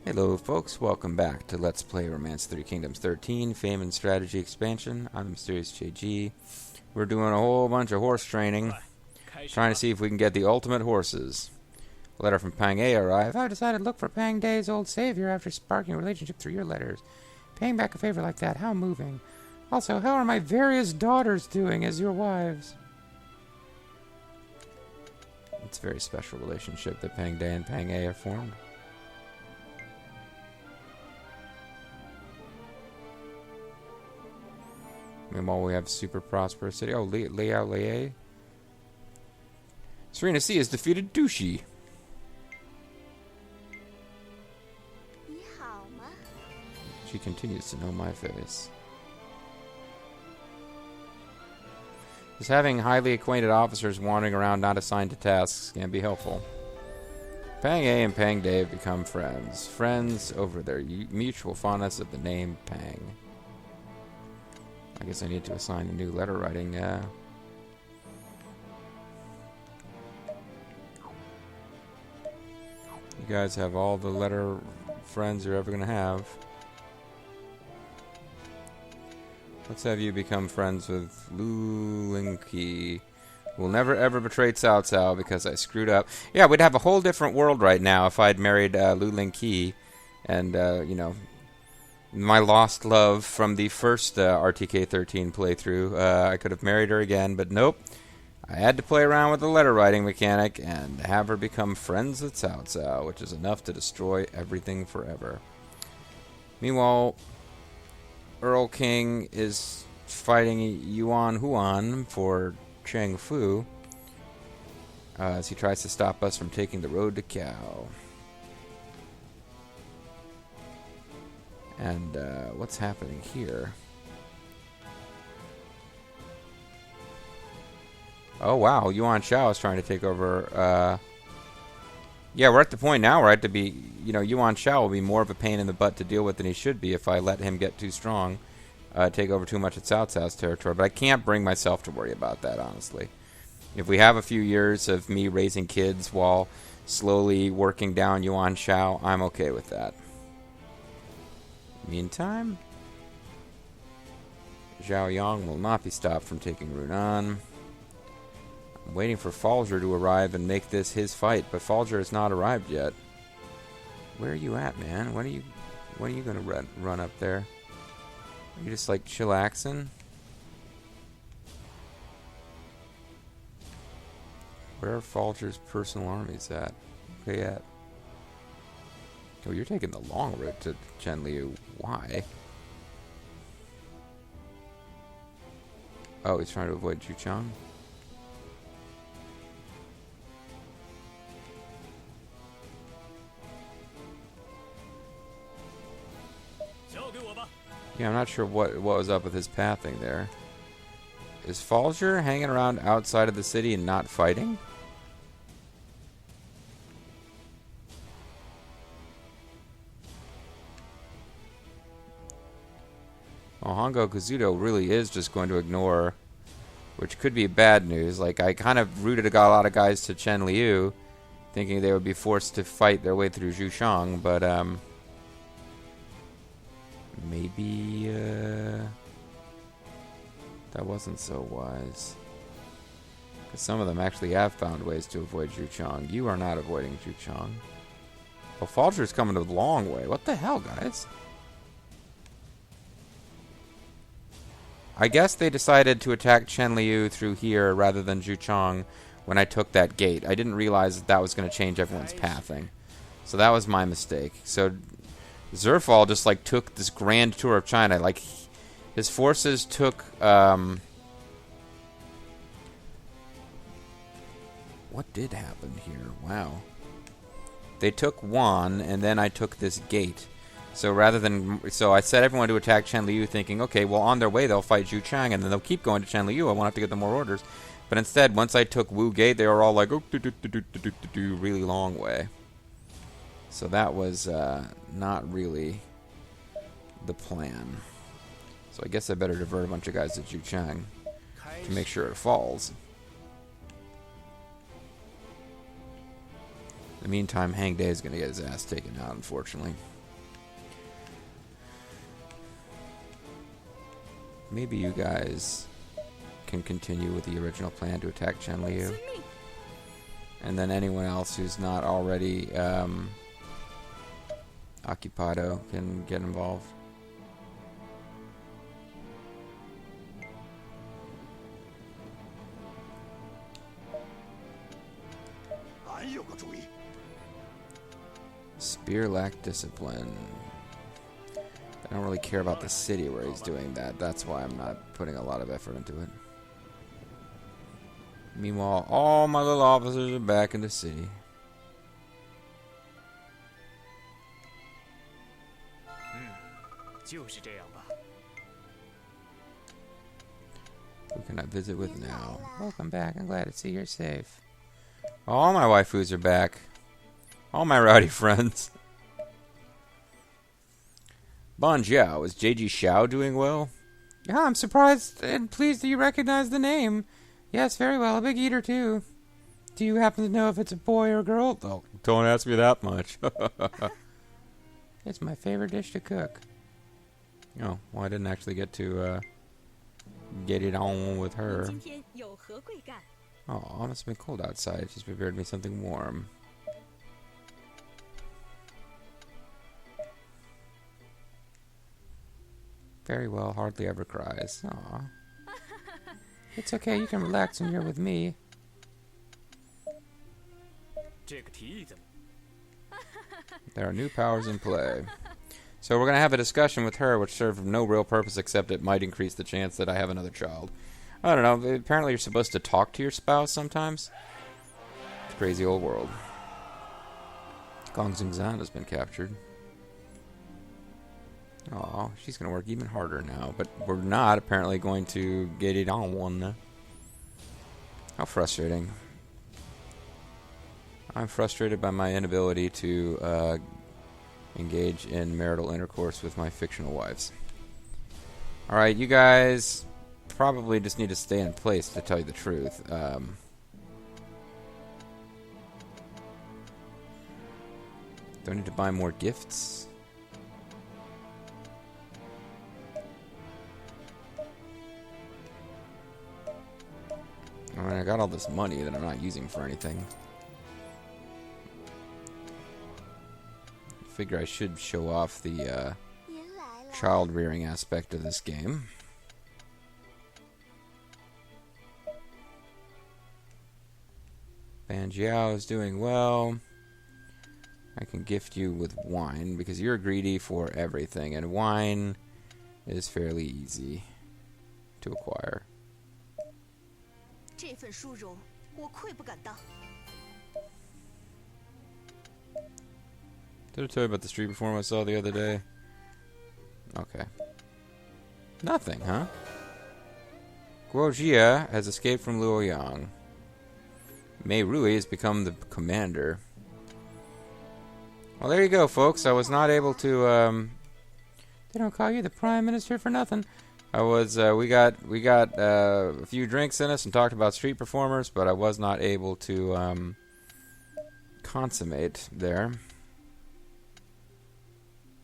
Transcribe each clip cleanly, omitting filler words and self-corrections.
Hello folks, welcome back to Let's Play Romance 3 Kingdoms 13, Fame and Strategy Expansion. I'm the Mysterious JG. We're doing a whole bunch of horse training, trying to see if we can get the ultimate horses. A letter from Pang A arrived. I've decided to look for Pang Da's old savior after sparking a relationship through your letters. Paying back a favor like that, how moving. Also, how are my various daughters doing as your wives? It's a very special relationship that Pang Da and Pang A have formed. Meanwhile, we have super prosperous city. Oh, Liao Lei. Serena C has defeated Dushi. She continues to know my face. Just having highly acquainted officers wandering around not assigned to tasks can be helpful. Pang A and Pang Da have become friends. Friends over their mutual fondness of the name Pang. I guess I need to assign a new letter writing. You guys have all the letter friends you're ever going to have. Let's have you become friends with Lu Lingqi. Will never ever betray Cao Cao because I screwed up. Yeah, we'd have a whole different world right now if I'd married Lu Lingqi and, you know, my lost love from the first RTK13 playthrough. I could have married her again, but nope. I had to play around with the letter writing mechanic and have her become friends with Cao Cao, which is enough to destroy everything forever. Meanwhile, Earl King is fighting Yuan Huan for Cheng Fu as he tries to stop us from taking the road to Cao. And what's happening here? Oh wow, Yuan Shao is trying to take over. Yeah, we're at the point now where I have to be, you know, Yuan Shao will be more of a pain in the butt to deal with than he should be if I let him get too strong, take over too much of Cao Cao's territory. But I can't bring myself to worry about that, honestly. If we have a few years of me raising kids while slowly working down Yuan Shao, I'm okay with that. Meantime, Zhao Yang will not be stopped from taking Runan. I'm waiting for Falger to arrive and make this his fight, but Falger has not arrived yet. Where are you at, man? When are you gonna run up there? Are you just like chillaxing? Where are Falger's personal armies at? Okay, at. Oh, you're taking the long route to Chenliu. Why? Oh, he's trying to avoid Juchang? Yeah, I'm not sure what was up with his pathing there. Is Falger hanging around outside of the city and not fighting? Well, Hongo Kazuto really is just going to ignore, which could be bad news. Like, I kind of routed a lot of guys to Chen Liu, thinking they would be forced to fight their way through Zhushang, but, maybe, that wasn't so wise. Because some of them actually have found ways to avoid Zhuchang. You are not avoiding Zhuchang. Well, Falger's coming a long way. What the hell, guys? I guess they decided to attack Chen Liu through here rather than Zhuchang when I took that gate. I didn't realize that was going to change everyone's pathing. So that was my mistake. So Zerfall just like took this grand tour of China. Like his forces took what did happen here? Wow. They took Wan and then I took this gate. So I set everyone to attack Chen Liu thinking, okay, well, on their way, they'll fight Zhu Chang, and then they'll keep going to Chen Liu. I won't have to get them more orders. But instead, once I took Wu Gate, they were all like, oh, really long way. So that was not really the plan. So I guess I better divert a bunch of guys to Zhu Chang to make sure it falls. In the meantime, Hang Day is going to get his ass taken out, unfortunately. maybe you guys can continue with the original plan to attack Chen Liu. And then anyone else who's not already occupado can get involved. Spear lack discipline. I don't really care about the city where he's doing that. That's why I'm not putting a lot of effort into it. Meanwhile, all my little officers are back in the city. Who can I visit with now? Welcome back. I'm glad to see you're safe. All my waifus are back. All my rowdy friends. Bon Jiao, is JG Xiao doing well? Yeah, I'm surprised and pleased that you recognize the name. Yes, very well. A big eater, too. Do you happen to know if it's a boy or a girl? Oh, don't ask me that much. It's my favorite dish to cook. Oh, well, I didn't actually get to get it on with her. Oh, it must have been cold outside. She's prepared me something warm. Very well, hardly ever cries. Aw. It's okay, you can relax when you're with me. There are new powers in play. So we're going to have a discussion with her which serves no real purpose except it might increase the chance that I have another child. I don't know, apparently you're supposed to talk to your spouse sometimes. It's a crazy old world. Gong Xingzhan has been captured. Oh, she's going to work even harder now. But we're not apparently going to get it on one. How frustrating. I'm frustrated by my inability to engage in marital intercourse with my fictional wives. Alright, you guys probably just need to stay in place, to tell you the truth. Do I need to buy more gifts? I mean, I got all this money that I'm not using for anything. I figure I should show off the child rearing aspect of this game. Ban Jiao is doing well. I can gift you with wine because you're greedy for everything, and wine is fairly easy to acquire. Did I tell you about the street performer I saw the other day? Okay. Nothing, huh? Guo Jia has escaped from Luoyang. Mei Rui has become the commander. Well, there you go, folks. I was not able to, They don't call you the Prime Minister for nothing. I was, we got a few drinks in us and talked about street performers, but I was not able to, consummate there.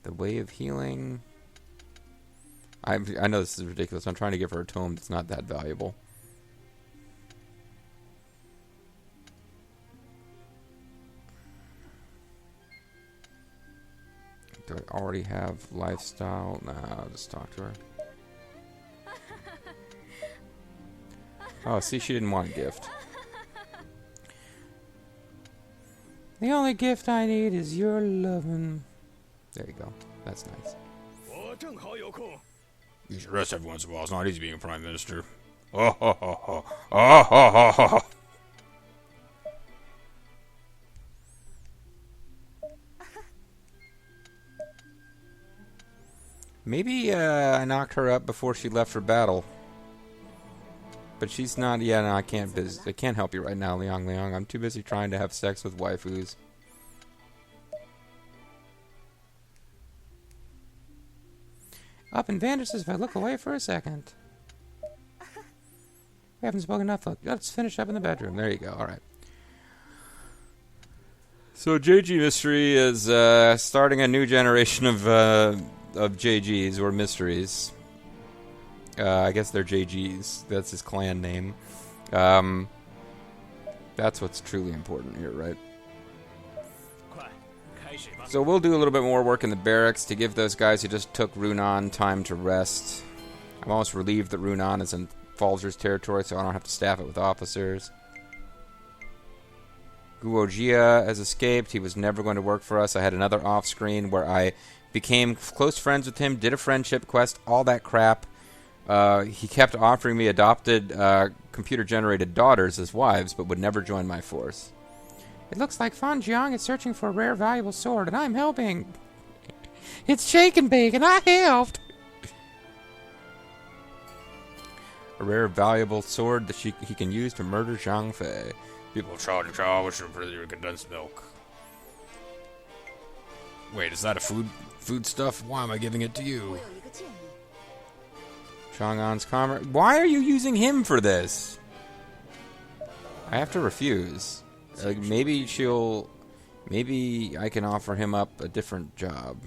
The Way of Healing. I know this is ridiculous. I'm trying to give her a tome that's not that valuable. Do I already have lifestyle? Nah, I'll just talk to her. Oh, see, she didn't want a gift. The only gift I need is your lovin'. There you go. That's nice. You should rest every once in a while. It's not easy being a prime minister. Oh, ho, ho, ho. Oh, ho, ho, ho. Maybe I knocked her up before she left for battle. But she's not. Yeah, no, I can't help you right now, Liang Liang. I'm too busy trying to have sex with waifus. Up in Vander's if I look away for a second. We haven't spoken enough. Let's finish up in the bedroom. There you go. All right. So JG Mystery is starting a new generation of JGs or mysteries. I guess they're JGs. That's his clan name. That's what's truly important here, right? So we'll do a little bit more work in the barracks to give those guys who just took Runan time to rest. I'm almost relieved that Runan is in Falger's territory, so I don't have to staff it with officers. Guojia has escaped. He was never going to work for us. I had another off-screen where I became close friends with him, did a friendship quest, all that crap. He kept offering me adopted computer-generated daughters as wives, but would never join my force. It looks like Fan Jiang is searching for a rare, valuable sword, and I'm helping. It's shake and bake, and I helped. A rare, valuable sword that he can use to murder Zhang Fei. People try for your condensed milk. Wait, is that a food stuff? Why am I giving it to you? Chang'an's comrade. Why are you using him for this? I have to refuse. Like, maybe I can offer him up a different job.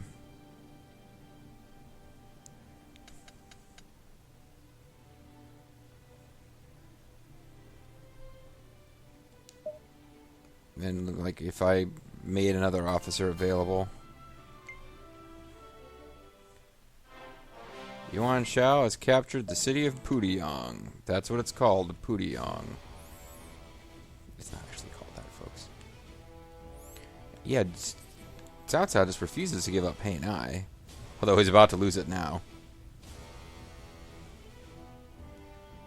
And, like, if I made another officer available. Yuan Shao has captured the city of Pudiyong. That's what it's called, Pudiyong. It's not actually called that, folks. Yeah, Cao Cao just refuses to give up Hainai. Although he's about to lose it now.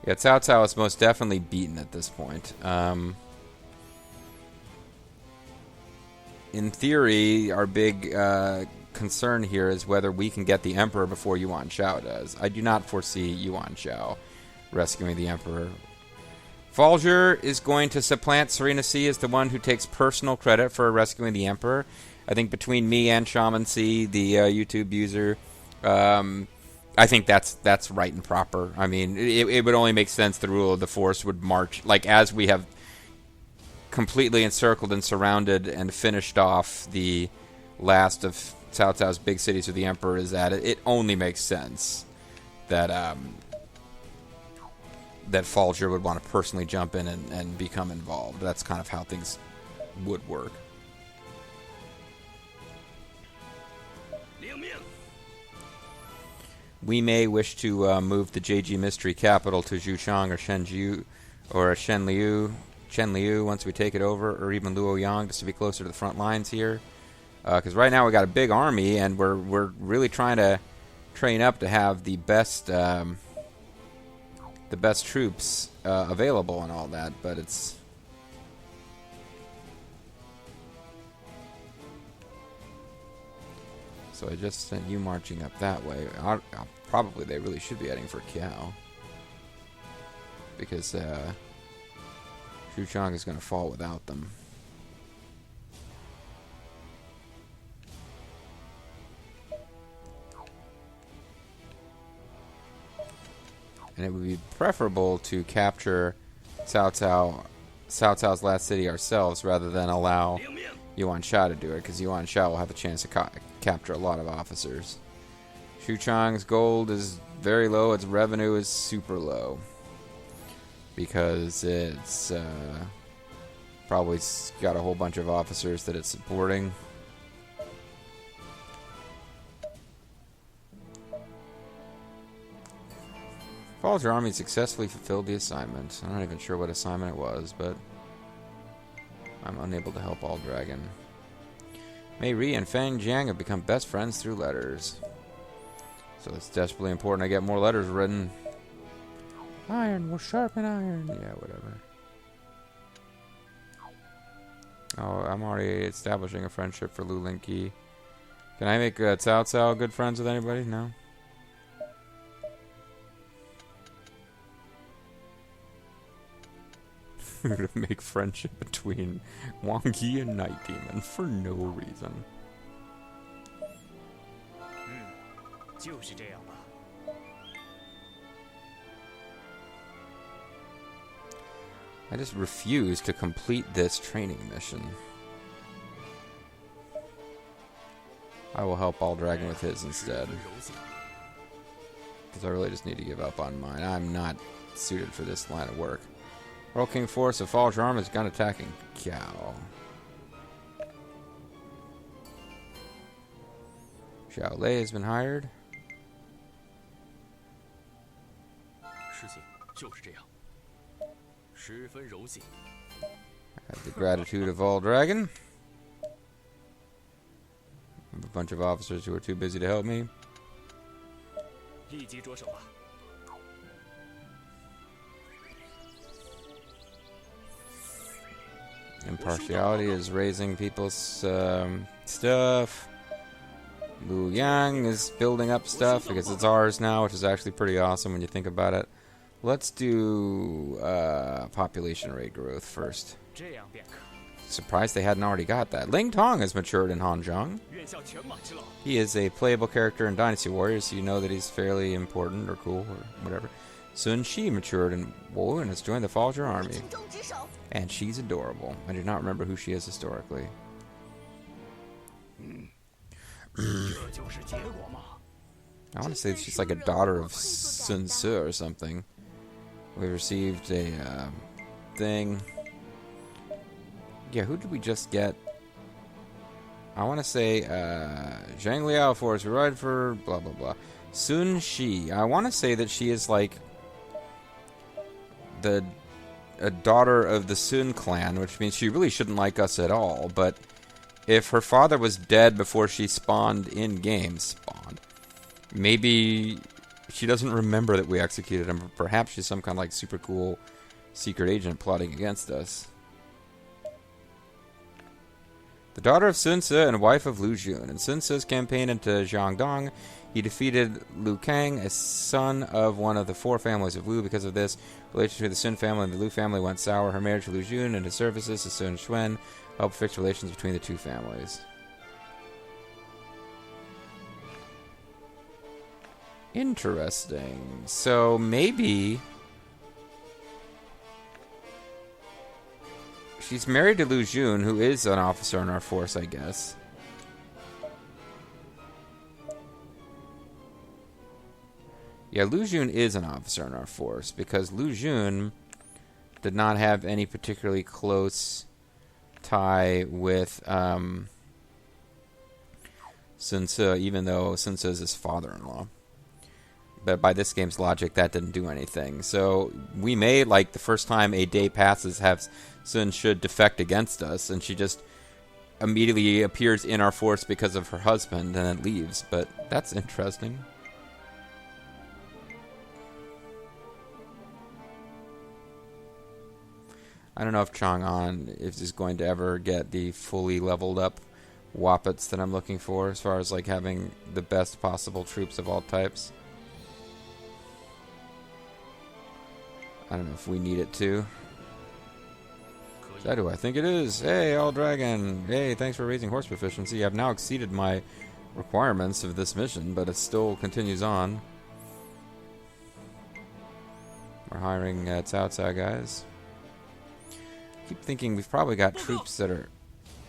Yeah, Cao Cao is most definitely beaten at this point. In theory, our big concern here is whether we can get the Emperor before Yuan Shao does. I do not foresee Yuan Shao rescuing the Emperor. Falger is going to supplant Serena C as the one who takes personal credit for rescuing the Emperor. I think between me and Shaman C, the YouTube user, I think that's right and proper. I mean, it would only make sense the rule of the Force would march, like, as we have completely encircled and surrounded and finished off the last of Cao Cao's big cities where the Emperor is at. It only makes sense that that Falger would want to personally jump in and become involved. That's kind of how things would work. We may wish to move the JG Mystery Capital to Zhuchang or Shenjiu or Chenliu once we take it over, or even Luoyang, just to be closer to the front lines here. Because right now we got a big army, and we're really trying to train up to have the best troops available and all that. But it's so I just sent you marching up that way. Probably they really should be heading for Kiao, because Zhuchang is going to fall without them. And it would be preferable to capture Cao Cao's last city ourselves rather than allow Yuan Shao to do it, because Yuan Shao will have a chance to capture a lot of officers. Zhuchang's gold is very low. Its revenue is super low, because it's probably got a whole bunch of officers that it's supporting. Falger Army successfully fulfilled the assignment. I'm not even sure what assignment it was, but I'm unable to help All Dragon. Mei Ri and Fang Jiang have become best friends through letters. So it's desperately important I get more letters written. Iron will sharpen iron. Yeah, whatever. Oh, I'm already establishing a friendship for Lu Linqi. Can I make Cao Cao good friends with anybody? No? We're gonna make friendship between Wang Yi and Night Demon for no reason. I just refuse to complete this training mission. I will help All Dragon with his instead. Because I really just need to give up on mine. I'm not suited for this line of work. World King Force of Falls Arm is gun attacking Kiao. Xiao Lei has been hired. I have the gratitude of all dragon. I have a bunch of officers who are too busy to help me. Impartiality is raising people's stuff. Lu Yang is building up stuff because it's ours now, which is actually pretty awesome when you think about it. Let's do population rate growth first. Surprised they hadn't already got that. Ling Tong has matured in Hanzhong. He is a playable character in Dynasty Warriors, so you know that he's fairly important or cool or whatever. Sun Shi matured in Wu and has joined the Falger Army. And she's adorable. I do not remember who she is historically. I want to say she's like a daughter of Sun Tzu or something. We received a thing. Yeah, who did we just get? I want to say Zhang Liao Force, we ride for blah blah blah. Sun Shi. I want to say that she is like a daughter of the Sun clan, which means she really shouldn't like us at all. But if her father was dead before she spawned in game, maybe she doesn't remember that we executed him. Perhaps she's some kind of like super cool secret agent plotting against us. The daughter of Sun Ce and wife of Lu Jun. In Sun Ce's campaign into Jiangdong, he defeated Lu Kang, a son of one of the four families of Lu. Because of this, relations between the Sun family and the Lu family went sour. Her marriage to Lu Jun and his services to Sun Xuan helped fix relations between the two families. Interesting. So maybe she's married to Lu Jun, who is an officer in our force, I guess. Yeah, Lu Jun is an officer in our force, because Lu Jun did not have any particularly close tie with Sun Ce, even though Sun Ce is his father-in-law. But by this game's logic, that didn't do anything. So we may, like, the first time a day passes, have Sun should defect against us, and she just immediately appears in our force because of her husband, and then leaves. But that's interesting. I don't know if Chang'an is going to ever get the fully leveled up Wappets that I'm looking for, as far as like having the best possible troops of all types. I don't know if we need it to. Is that who I think it is? Hey, All Dragon. Hey, thanks for raising horse proficiency. I've now exceeded my requirements of this mission, but it still continues on. We're hiring Cao Cao guys. Keep thinking we've probably got troops that are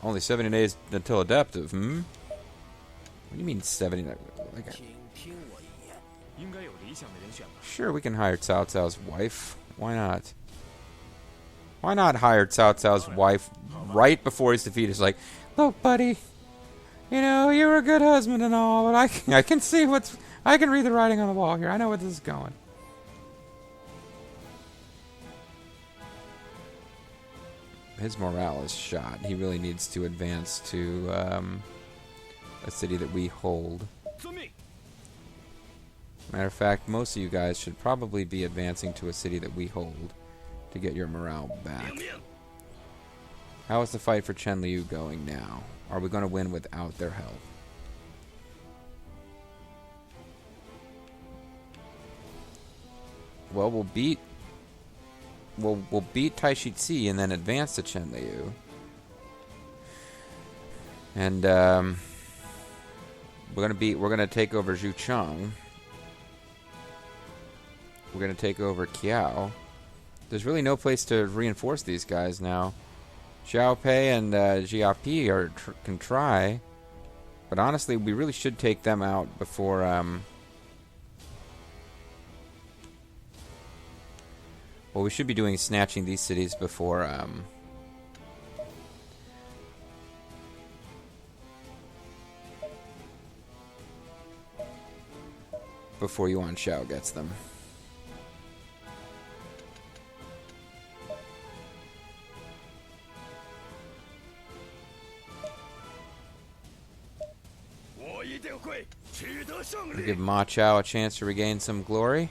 only 70 days until adaptive, What do you mean 70? Like sure, we can hire Cao Cao's wife. Why not? Why not hire Cao Cao's wife right before he's defeated? He's like, look, buddy, you know, you're a good husband and all, but I can see I can read the writing on the wall here. I know where this is going. His morale is shot. He really needs to advance to a city that we hold. Matter of fact, most of you guys should probably be advancing to a city that we hold to get your morale back. How is the fight for Chen Liu going now? Are we going to win without their help? Well, we'll beat Taishi Ci and then advance to Chen Liu. And we're gonna take over Zhu Cheng. We're gonna take over Kiao. There's really no place to reinforce these guys now. Xiao Pei and Jiapi can try, but honestly, we really should take them out before What we should be doing is snatching these cities before Yuan Shao gets them. We'll give Ma Chao a chance to regain some glory.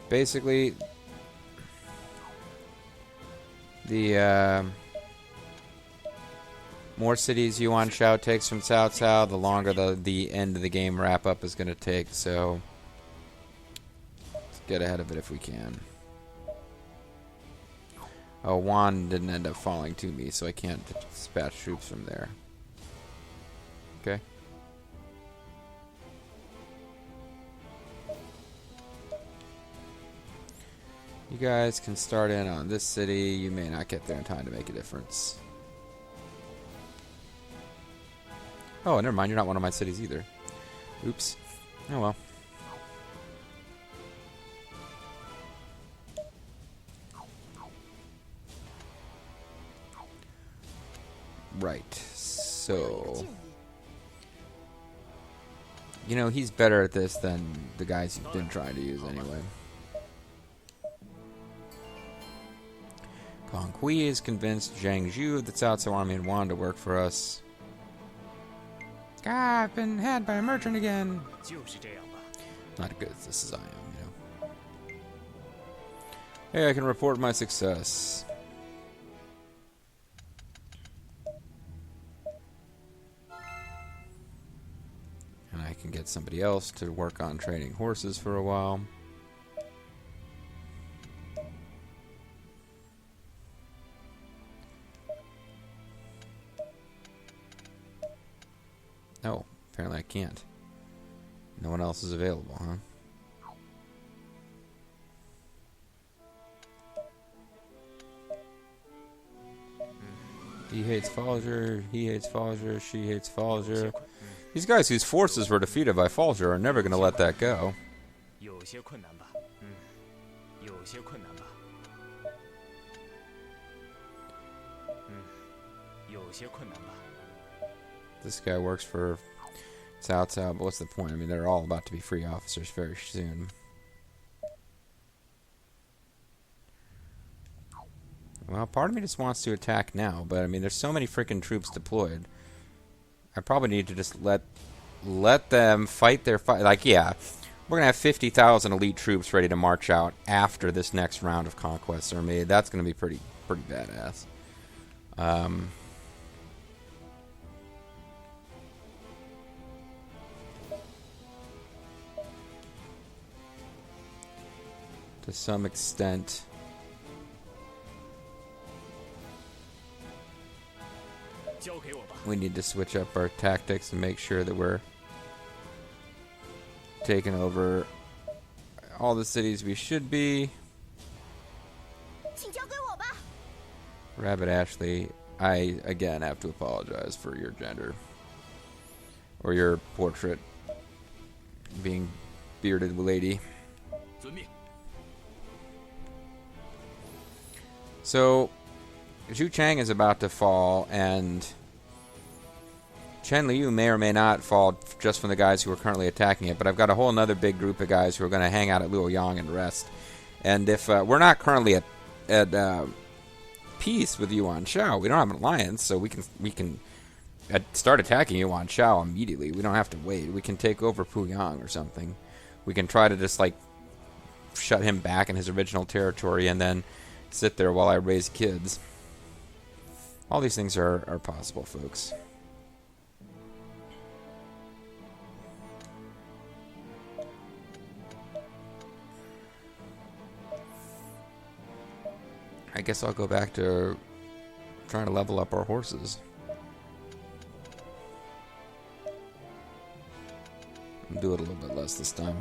Basically, the more cities Yuan Shao takes from Cao Cao, the longer the end of the game wrap up is going to take. So let's get ahead of it if we can. Oh, Wan didn't end up falling to me, so I can't dispatch troops from there. Okay. You guys can start in on this city. You may not get there in time to make a difference. Oh, never mind. You're not one of my cities either. Oops. Oh well. Right. So, you know, he's better at this than the guys you've been trying to use anyway. Kong Kui is convinced Zhang Zhu of the Cao Cao army and Wan to work for us. Ah, I've been had by a merchant again. Not as good as this as I am, you know. Hey, I can report my success. And I can get somebody else to work on training horses for a while. Oh, apparently I can't. No one else is available, huh? He hates Falger, he hates Falger, she hates Falger. These guys whose forces were defeated by Falger are never going to let that go. This guy works for Cao Cao, but what's the point? I mean, they're all about to be free officers very soon. Well, part of me just wants to attack now, but I mean, there's so many freaking troops deployed. I probably need to just let them fight their fight. Like, yeah, we're gonna have 50,000 elite troops ready to march out after this next round of conquests are made. That's gonna be pretty badass. To some extent. We need to switch up our tactics and make sure that we're taking over all the cities we should be. Rabbit Ashley, I again have to apologize for your gender. Or your portrait being bearded lady. So, Zhu Chang is about to fall, and Chen Liu may or may not fall just from the guys who are currently attacking it, but I've got a whole other big group of guys who are going to hang out at Luoyang and rest. And if we're not currently at peace with Yuan Shao, we don't have an alliance, so we can start attacking Yuan Shao immediately. We don't have to wait. We can take over Puyang or something. We can try to just, like, shut him back in his original territory and then sit there while I raise kids. All these things are possible, folks. I guess I'll go back to trying to level up our horses. I'll do it a little bit less this time.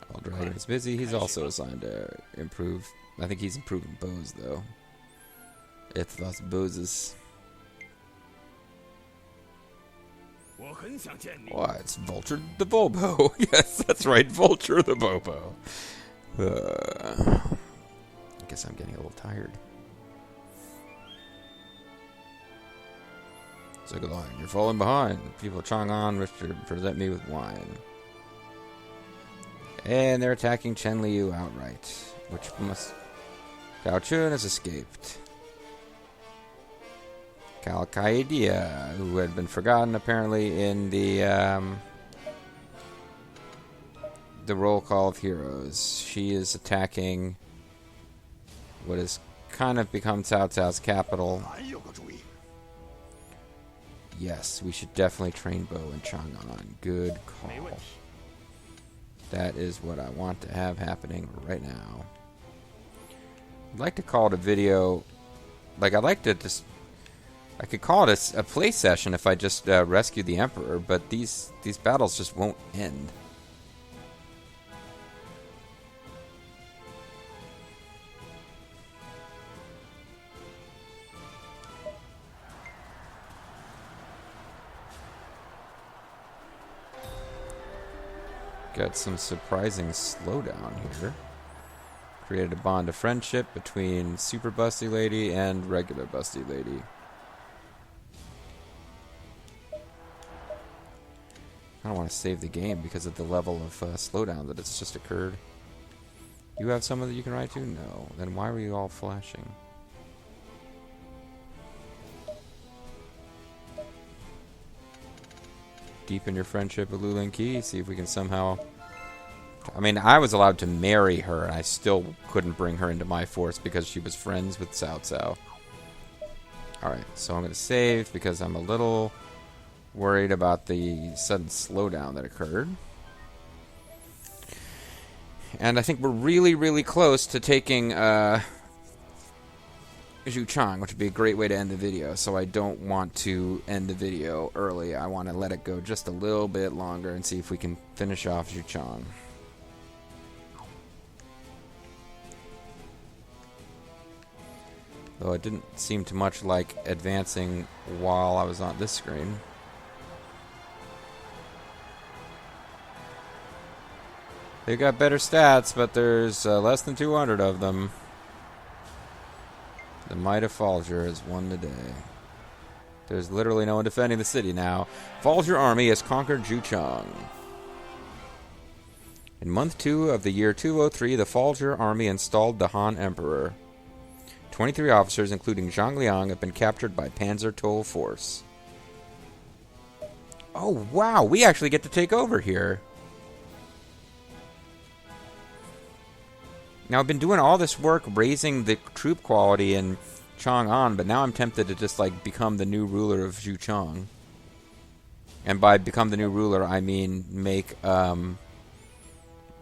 While Dragon is busy, he's also assigned to improve. I think he's improving bows, though. Etwas Boses. Why, it's Vulture the Bobo. Yes, that's right, Vulture the Bobo. I guess I'm getting a little tired. Second line, you're falling behind. People of Chang'an wish to present me with wine. And they're attacking Chen Liu outright, which must... Gao Chun has escaped. Kalkaidia, who had been forgotten apparently in the roll call of heroes. She is attacking what has kind of become Cao Cao's capital. Yes, we should definitely train Bo in Chang'an. Good call. That is what I want to have happening right now. I'd like to call it a video. Like, I'd like to just... I could call it a play session if I just rescue the Emperor, but these battles just won't end. Got some surprising slowdown here. Created a bond of friendship between Super Busty Lady and regular Busty Lady. I don't want to save the game because of the level of slowdown that it's just occurred. You have someone that you can write to? No. Then why were you all flashing? Deepen your friendship with Lu Lingqi. See if we can somehow... I mean, I was allowed to marry her, and I still couldn't bring her into my force because she was friends with Cao Cao. Alright, so I'm going to save because I'm a little worried about the sudden slowdown that occurred. And I think we're really, really close to taking Zhuchang, which would be a great way to end the video. So I don't want to end the video early. I want to let it go just a little bit longer and see if we can finish off Zhuchang. Though it didn't seem too much like advancing while I was on this screen. They've got better stats, but there's less than 200 of them. The might of Falger has won the day. There's literally no one defending the city now. Falger army has conquered Zhuchang. In month 2 of the year 203, the Falger army installed the Han Emperor. 23 officers, including Zhang Liang, have been captured by Panzer Toll Force. Oh, wow! We actually get to take over here. Now, I've been doing all this work raising the troop quality in Chang'an, but now I'm tempted to just, like, become the new ruler of Zhuchang. And by become the new ruler, I mean make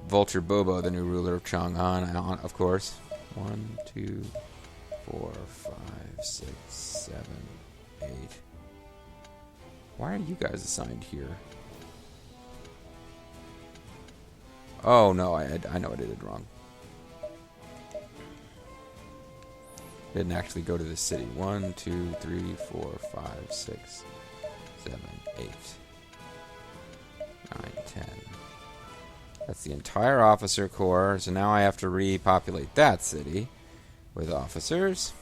Vulture Bobo the new ruler of Chang'an, of course. 1, 2, 4, 5, 6, 7, 8. Why are you guys assigned here? Oh, no, I know what I did wrong. Didn't actually go to the city. 1, 2, 3, 4, 5, 6, 7, 8, 9, 10. That's the entire officer corps. So now I have to repopulate that city with officers.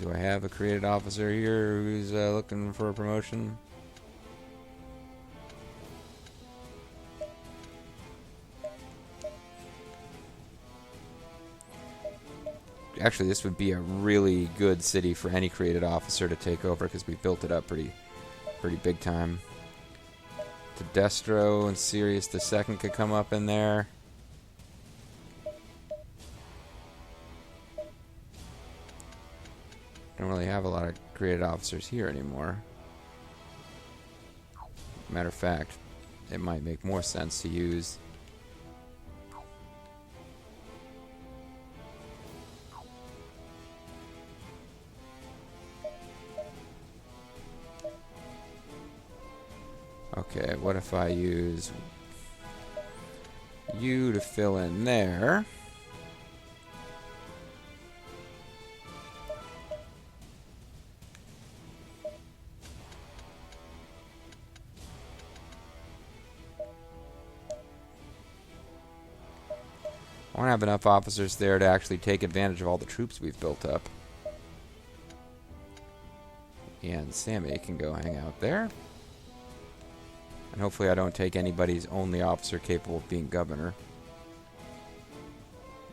Do I have a created officer here who's looking for a promotion? Actually, this would be a really good city for any created officer to take over because we built it up pretty big time. Destro and Sirius the Second could come up in there. Don't really have a lot of created officers here anymore. Matter of fact, it might make more sense to use Okay, what if I use you to fill in there? I want to have enough officers there to actually take advantage of all the troops we've built up. And Sammy can go hang out there. And hopefully I don't take anybody's only officer capable of being governor.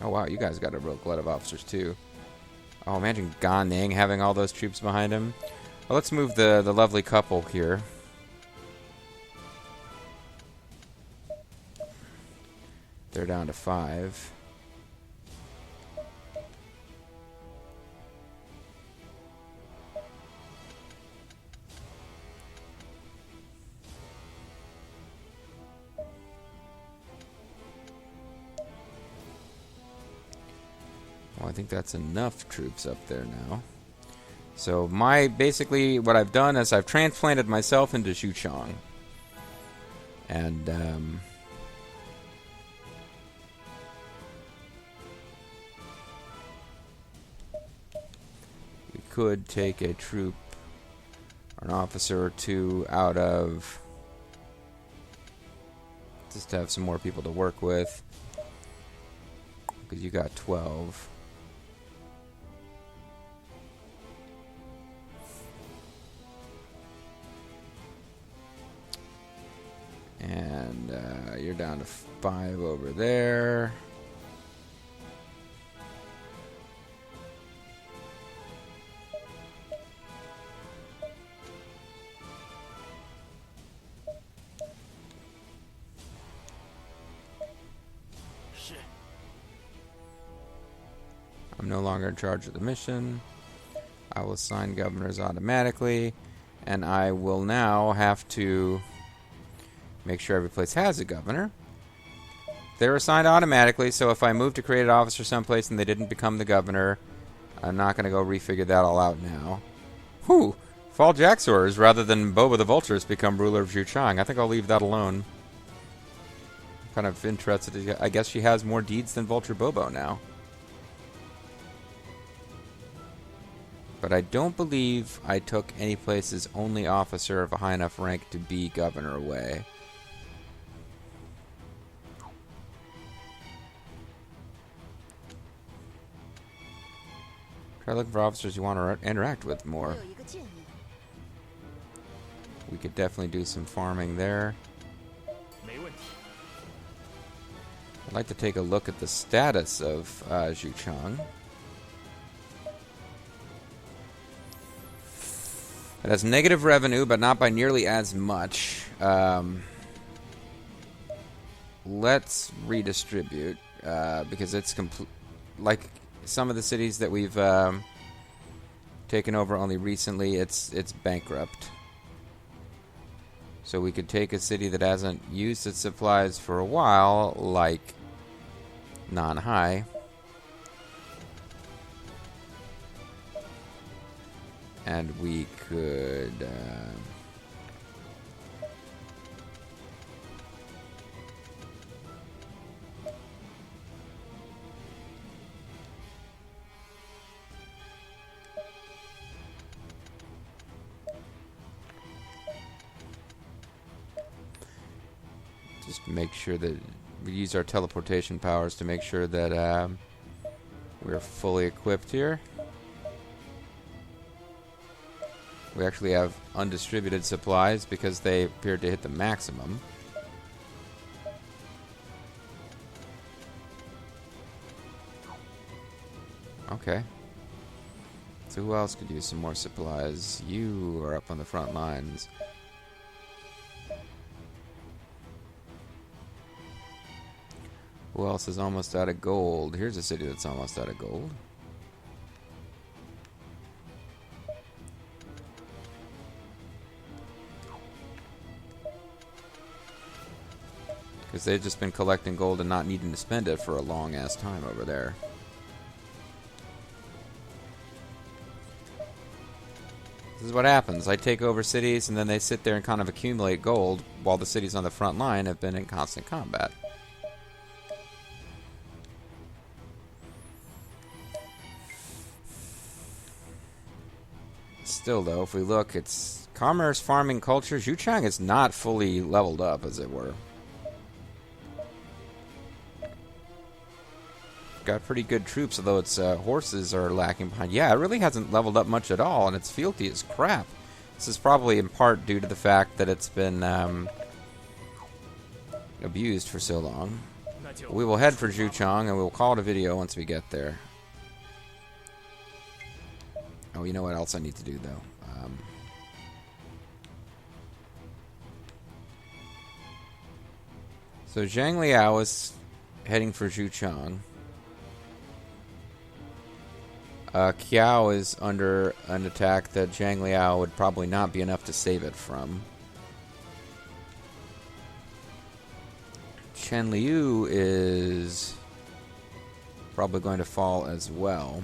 Oh wow, you guys got a real glut of officers too. Oh, imagine Gan Ning having all those troops behind him. Well, let's move the lovely couple here. They're down to 5. Well, I think that's enough troops up there now. So basically what I've done is I've transplanted myself into shu-han. And we could take a troop or an officer or two out of, just to have some more people to work with, because you got 12. And you're down to 5 over there. I'm no longer in charge of the mission. I will assign governors automatically, and I will now have to make sure every place has a governor. They're assigned automatically, so if I move to create an officer someplace and they didn't become the governor, I'm not going to go refigure that all out now. Whew! Fall Jaxors rather than Boba the Vulture has become ruler of shu-han. I think I'll leave that alone. I'm kind of interested. I guess she has more deeds than Vulture Bobo now. But I don't believe I took any place's only officer of a high enough rank to be governor away. Try looking for officers you want to interact with more. We could definitely do some farming there. I'd like to take a look at the status of shu-han. It has negative revenue, but not by nearly as much. Let's redistribute, because it's like some of the cities that we've taken over only recently, it's bankrupt. So we could take a city that hasn't used its supplies for a while, like Nanhai. And we could just make sure that we use our teleportation powers to make sure that we're fully equipped here. We actually have undistributed supplies because they appeared to hit the maximum. Okay. So who else could use some more supplies? You are up on the front lines. Who else is almost out of gold? Here's a city that's almost out of gold. Because they've just been collecting gold and not needing to spend it for a long-ass time over there. This This is what happens. I take over cities, and then they sit there and kind of accumulate gold while the cities on the front line have been in constant combat. Still, though, if we look, it's commerce, farming, culture. Zhuchang is not fully leveled up, as it were. Got pretty good troops, although its horses are lacking behind. Yeah, it really hasn't leveled up much at all, and its fealty is crap. This is probably in part due to the fact that it's been abused for so long. We will head for Zhuchang, and we'll call it a video once we get there. Oh, you know what else I need to do, though? So Zhang Liao is heading for Zhuchang. Kiao is under an attack that Zhang Liao would probably not be enough to save it from. Chen Liu is probably going to fall as well.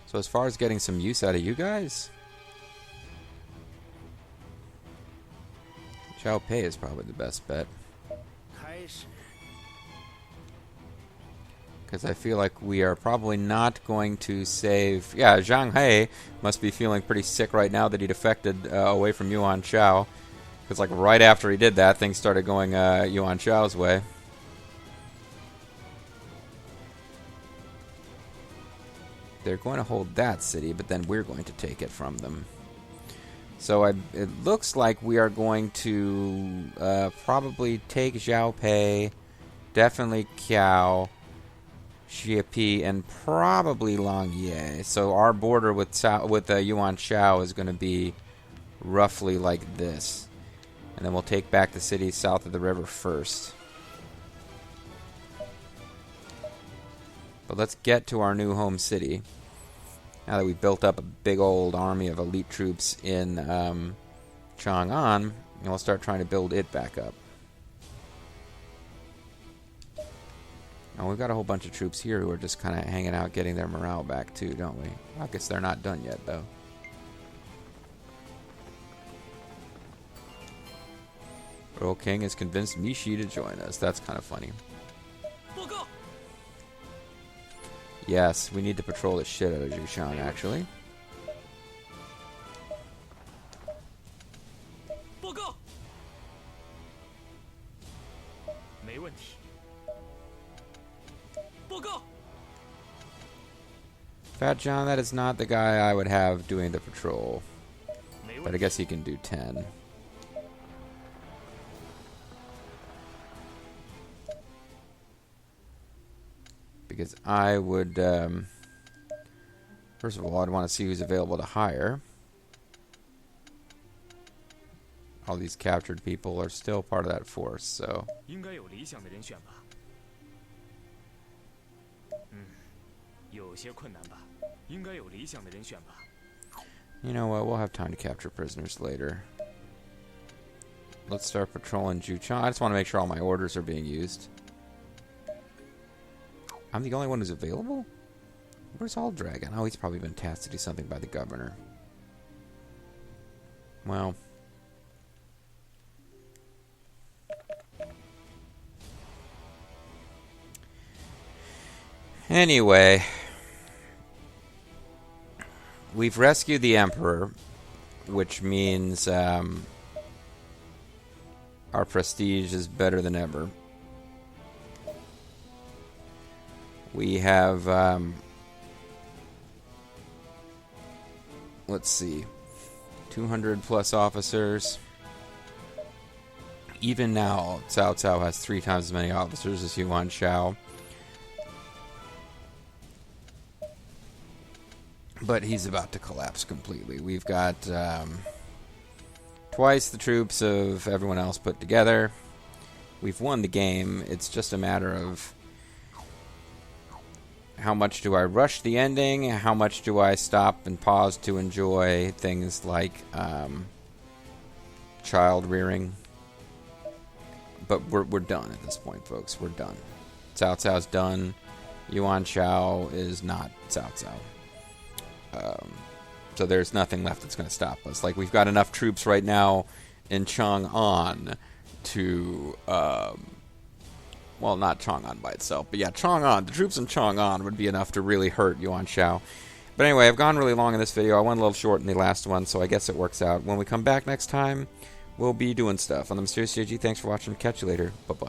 So as far as getting some use out of you guys, Xiao Pei is probably the best bet. Because I feel like we are probably not going to save... Yeah, Zhang He must be feeling pretty sick right now that he defected away from Yuan Shao. Because like right after he did that, things started going Yuan Shao's way. They're going to hold that city, but then we're going to take it from them. So it looks like we are going to probably take Xiao Pei, definitely Kiao, Xiepi, and probably Longye. So our border with Yuan Shao is going to be roughly like this. And then we'll take back the cities south of the river first. But let's get to our new home city. Now that we've built up a big old army of elite troops in Chang'an, and we'll start trying to build it back up. Now we've got a whole bunch of troops here who are just kind of hanging out, getting their morale back too, don't we? I guess they're not done yet, though. Earl King has convinced Mishi to join us. That's kind of funny. Yes, we need to patrol the shit out of Zhuchang, actually. Fat John, that is not the guy I would have doing the patrol. But I guess he can do 10. Because I would, first of all, I'd want to see who's available to hire. All these captured people are still part of that force, so. You know what, we'll have time to capture prisoners later. Let's start patrolling Zhuchang. I just want to make sure all my orders are being used. I'm the only one who's available? Where's All Dragon? Oh, he's probably been tasked to do something by the governor. Well. Anyway. We've rescued the Emperor, which means our prestige is better than ever. We have, let's see, 200 plus officers. Even now, Cao Cao has 3 times as many officers as Yuan Shao. But he's about to collapse completely. We've got twice the troops of everyone else put together. We've won the game. It's just a matter of how much do I rush the ending? How much do I stop and pause to enjoy things like child rearing? But we're done at this point, folks. We're done. Cao Cao's done. Yuan Shao is not Cao Cao. So there's nothing left that's going to stop us. Like, we've got enough troops right now in Chang'an to, well, not Chang'an by itself, but yeah, Chang'an. The troops in Chang'an would be enough to really hurt Yuan Shao. But anyway, I've gone really long in this video. I went a little short in the last one, so I guess it works out. When we come back next time, we'll be doing stuff. On the Mysterious JG, thanks for watching. Catch you later. Bye-bye.